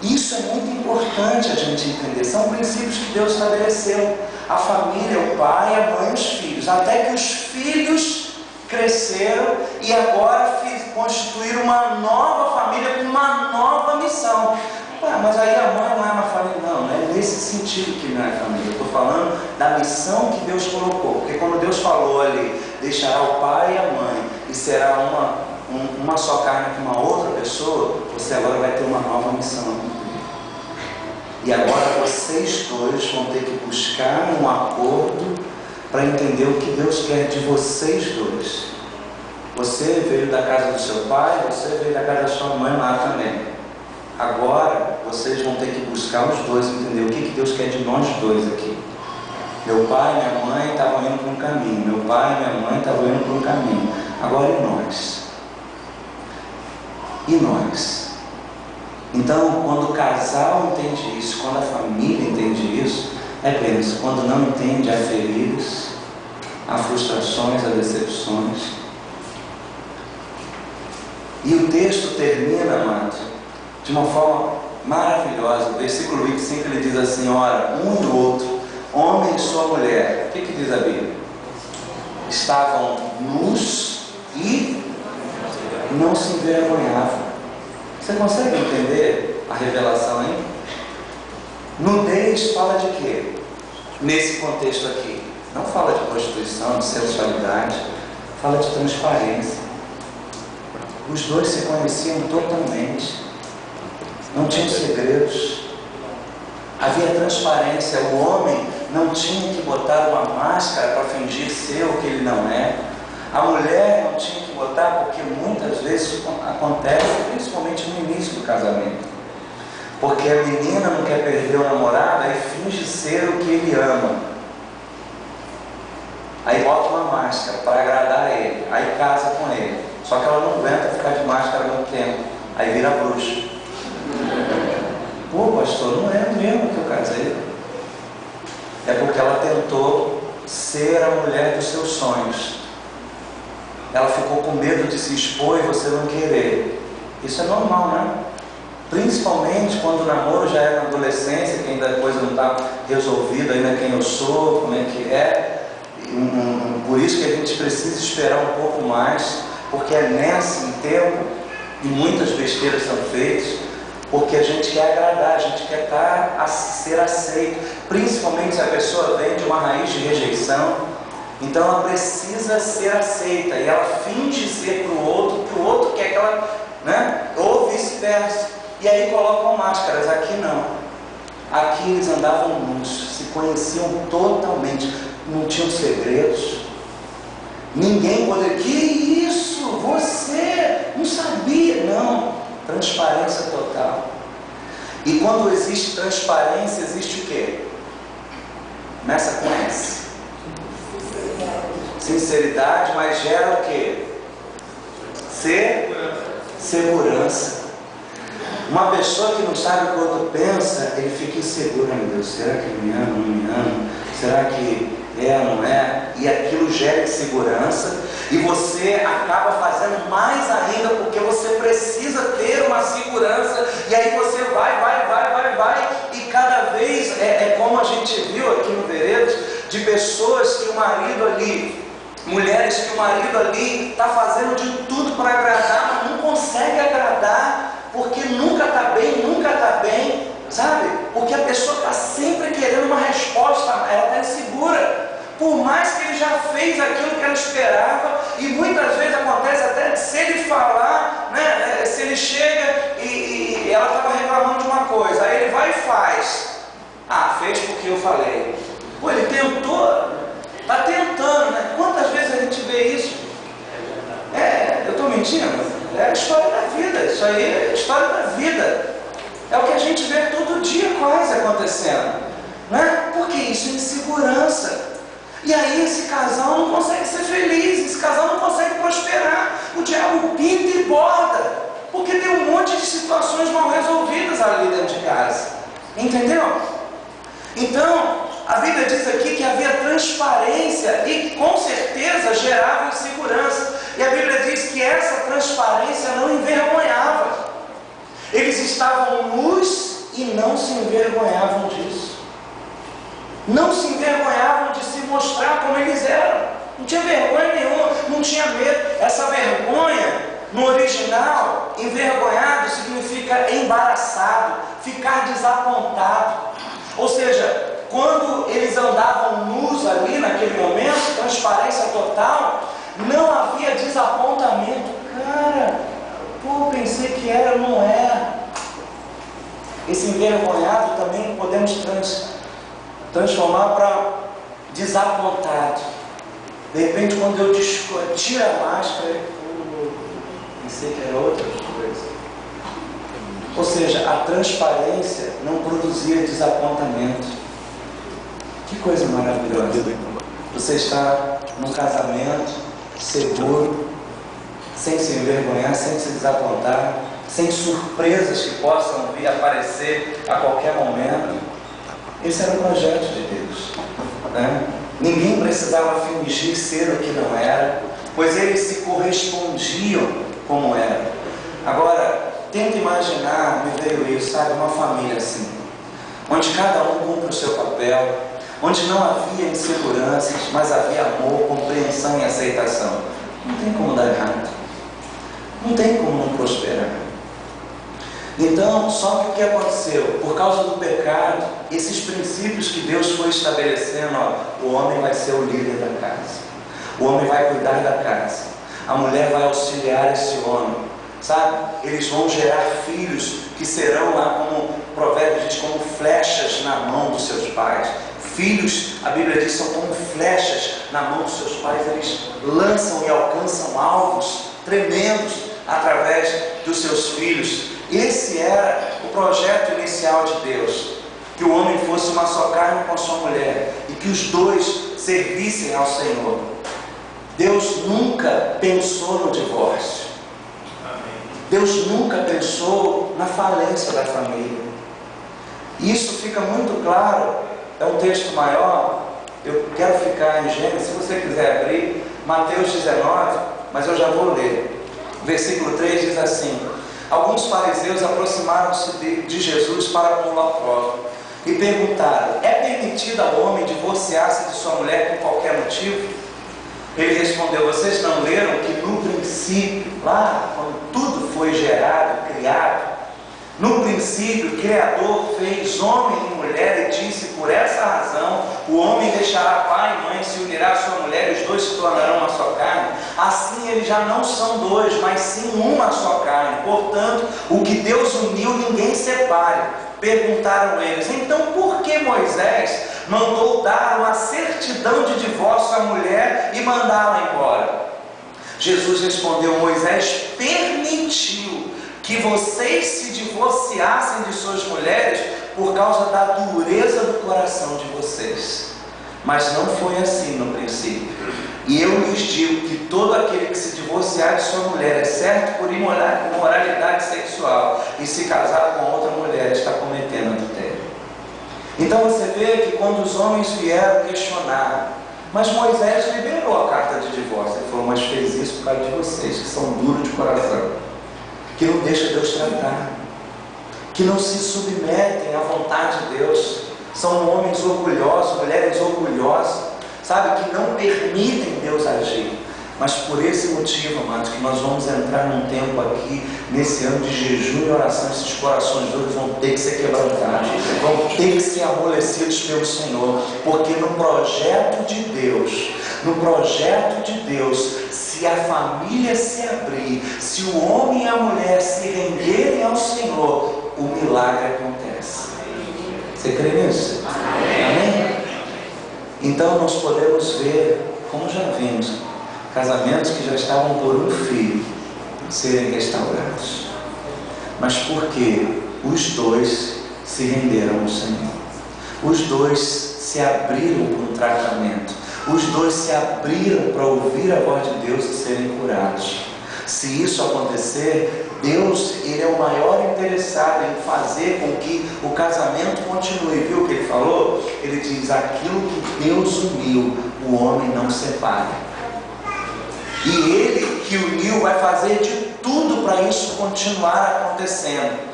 Isso é muito importante a gente entender. São princípios que Deus estabeleceu. A família, o pai, a mãe e os filhos. Até que os filhos cresceram e agora constituíram uma nova família com uma nova missão. Mas aí a mãe não é uma família. Não é nesse sentido que não é família. Eu estou falando da missão que Deus colocou. Porque quando Deus falou ali, deixará o pai e a mãe e será uma só carne com uma outra pessoa, você agora vai ter uma nova missão. E agora vocês dois vão ter que buscar um acordo para entender o que Deus quer de vocês dois. Você veio da casa do seu pai, você veio da casa da sua mãe lá também. Agora vocês vão ter que buscar os dois, entender o que Deus quer de nós dois aqui. Meu pai e minha mãe estavam indo para um caminho, meu pai e minha mãe estavam indo para um caminho. Agora e nós? E nós? Então, quando o casal entende isso, quando a família entende isso, é bênção. Quando não entende, há feridas, há frustrações, há decepções. E o texto termina, amado, de uma forma maravilhosa. O versículo 25 ele diz assim: ora, um e outro, homem e sua mulher, o que diz a Bíblia? Estavam nus e não se envergonhavam. Você consegue entender a revelação aí? Nudez fala de quê? Nesse contexto aqui, não fala de prostituição, de sensualidade, fala de transparência. Os dois se conheciam totalmente, não tinham segredos, havia transparência. O homem não tinha que botar uma máscara para fingir ser o que ele não é. A mulher não tinha que botar, porque muitas vezes acontece, principalmente no início do casamento, porque a menina não quer perder o namorado e finge ser o que ele ama, aí bota uma máscara para agradar ele, aí casa com ele, só que ela não aguenta ficar de máscara muito tempo, aí vira bruxa. Pô, pastor, não é mesmo que eu casei. É porque ela tentou ser a mulher dos seus sonhos. Ela ficou com medo de se expor e você não querer. Isso é normal, né? Principalmente quando o namoro já é na adolescência, que ainda a coisa não está resolvida, ainda quem eu sou, como é que é. Por isso que a gente precisa esperar um pouco mais, porque é nesse tempo e muitas besteiras são feitas, porque a gente quer agradar, a gente quer ser aceito, principalmente se a pessoa vem de uma raiz de rejeição. Então ela precisa ser aceita e ela finge ser para o outro, que o outro quer que ela, né? Ou vice-versa. E aí colocam máscaras. Aqui não. Aqui eles andavam nus, se conheciam totalmente, não tinham segredos. Ninguém poderia, que isso? Você não sabia? Não. Transparência total. E quando existe transparência, existe o quê? Começa com S. Sinceridade, mas gera o quê? Segurança. Uma pessoa que não sabe quando pensa, ele fica inseguro. Meu Deus, será que ele me ama, não me ama? Será que é ou não é? E aquilo gera insegurança. E você acaba fazendo mais ainda, porque você precisa ter uma segurança. E aí você vai. E cada vez, é como a gente viu aqui no Veredas, de pessoas que o marido ali, mulheres que o marido ali está fazendo de tudo para agradar, mas não consegue agradar, porque nunca está bem, sabe? Porque a pessoa está sempre querendo uma resposta, ela está insegura. Por mais que ele já fez aquilo que ela esperava, e muitas vezes acontece até se ele falar, né? Se ele chega e ela estava reclamando de uma coisa, aí ele vai e faz. Ah, fez porque eu falei. Pô, ele tentou, está tentando, né? Quantas vezes a gente vê isso? Eu estou mentindo? É a história da vida, isso aí é a história da vida. É o que a gente vê todo dia quase acontecendo, né? Porque isso é insegurança. E aí esse casal não consegue ser feliz, esse casal não consegue prosperar. O diabo pinta e borda, porque tem um monte de situações mal resolvidas ali dentro de casa. Entendeu? Então, a Bíblia diz aqui que havia transparência e com certeza gerava insegurança. E a Bíblia diz que essa transparência não envergonhava. Eles estavam nus e não se envergonhavam disso. Não se envergonhavam de se mostrar como eles eram. Não tinha vergonha nenhuma, não tinha medo. Essa vergonha, no original, envergonhado significa embaraçado, ficar desapontado. Ou seja, quando eles andavam nus ali naquele momento, transparência total, não havia desapontamento. Cara, pô, pensei que era, não era. Esse envergonhado também podemos transformar para desapontado. De repente, quando eu tiro a máscara, pensei que era outra coisa. Ou seja, a transparência não produzia desapontamento. Que coisa maravilhosa. Você está num casamento seguro, sem se envergonhar, sem se desapontar, sem surpresas que possam vir aparecer a qualquer momento. Esse era o projeto de Deus, né? Ninguém precisava fingir ser o que não era, pois eles se correspondiam como eram. Agora, tenta imaginar, me veio isso, sabe, uma família assim, onde cada um cumpre o seu papel, onde não havia inseguranças, mas havia amor, compreensão e aceitação. Não tem como dar errado, não tem como não prosperar. Então, só que o que aconteceu? Por causa do pecado, esses princípios que Deus foi estabelecendo, o homem vai ser o líder da casa, o homem vai cuidar da casa, a mulher vai auxiliar esse homem, sabe? Eles vão gerar filhos que serão lá, como o provérbio diz, como flechas na mão dos seus pais. Filhos, a Bíblia diz, são como flechas na mão dos seus pais. Eles lançam e alcançam alvos tremendos através dos seus filhos. Esse era o projeto inicial de Deus, que o homem fosse uma só carne com a sua mulher e que os dois servissem ao Senhor. Deus nunca pensou no divórcio. Deus nunca pensou na falência da família. Isso fica muito claro, é um texto maior, eu quero ficar em Gênesis, se você quiser abrir, Mateus 19, mas eu já vou ler. Versículo 3 diz assim: alguns fariseus aproximaram-se de Jesus para pô-lo à prova e perguntaram: é permitido ao homem divorciar-se de sua mulher por qualquer motivo? Ele respondeu: vocês não leram que no princípio, lá quando tudo foi gerado, criado, no princípio o Criador fez homem e mulher e disse: por essa razão o homem deixará pai e mãe, se unirá à sua mulher e os dois se tornarão uma só carne. Assim eles já não são dois, mas sim uma só carne. Portanto, o que Deus uniu ninguém separe. Perguntaram eles: então por que Moisés mandou dar uma certidão de divórcio à mulher e mandá-la embora? Jesus respondeu: Moisés permitiu que vocês se divorciassem de suas mulheres por causa da dureza do coração de vocês. Mas não foi assim no princípio. E eu lhes digo que todo aquele que se divorciar de sua mulher, exceto por imoralidade sexual, e se casar com outra mulher, está cometendo adultério. Então você vê que quando os homens vieram questionar, mas Moisés liberou a carta de divórcio. Ele falou: mas fez isso por causa de vocês, que são duros de coração, que não deixam Deus tratar, que não se submetem à vontade de Deus, são homens orgulhosos, mulheres orgulhosas, sabe, que não permitem Deus agir. Mas por esse motivo, amados, que nós vamos entrar num tempo aqui, nesse ano de jejum e oração, esses corações duros vão ter que ser quebrantados, vão ter que ser amolecidos pelo Senhor, porque no projeto de Deus, se a família se abrir, se o homem e a mulher se renderem ao Senhor, o milagre acontece. Você crê nisso? Amém? Então nós podemos ver, como já vimos, casamentos que já estavam por um fio serem restaurados. Mas por quê? Os dois se renderam ao Senhor. Os dois se abriram para um tratamento. Os dois se abriram para ouvir a voz de Deus e serem curados. Se isso acontecer, Deus, Ele é o maior interessado em fazer com que o casamento continue. Viu o que Ele falou? Ele diz: aquilo que Deus uniu, o homem não separa. E Ele que uniu vai fazer de tudo para isso continuar acontecendo.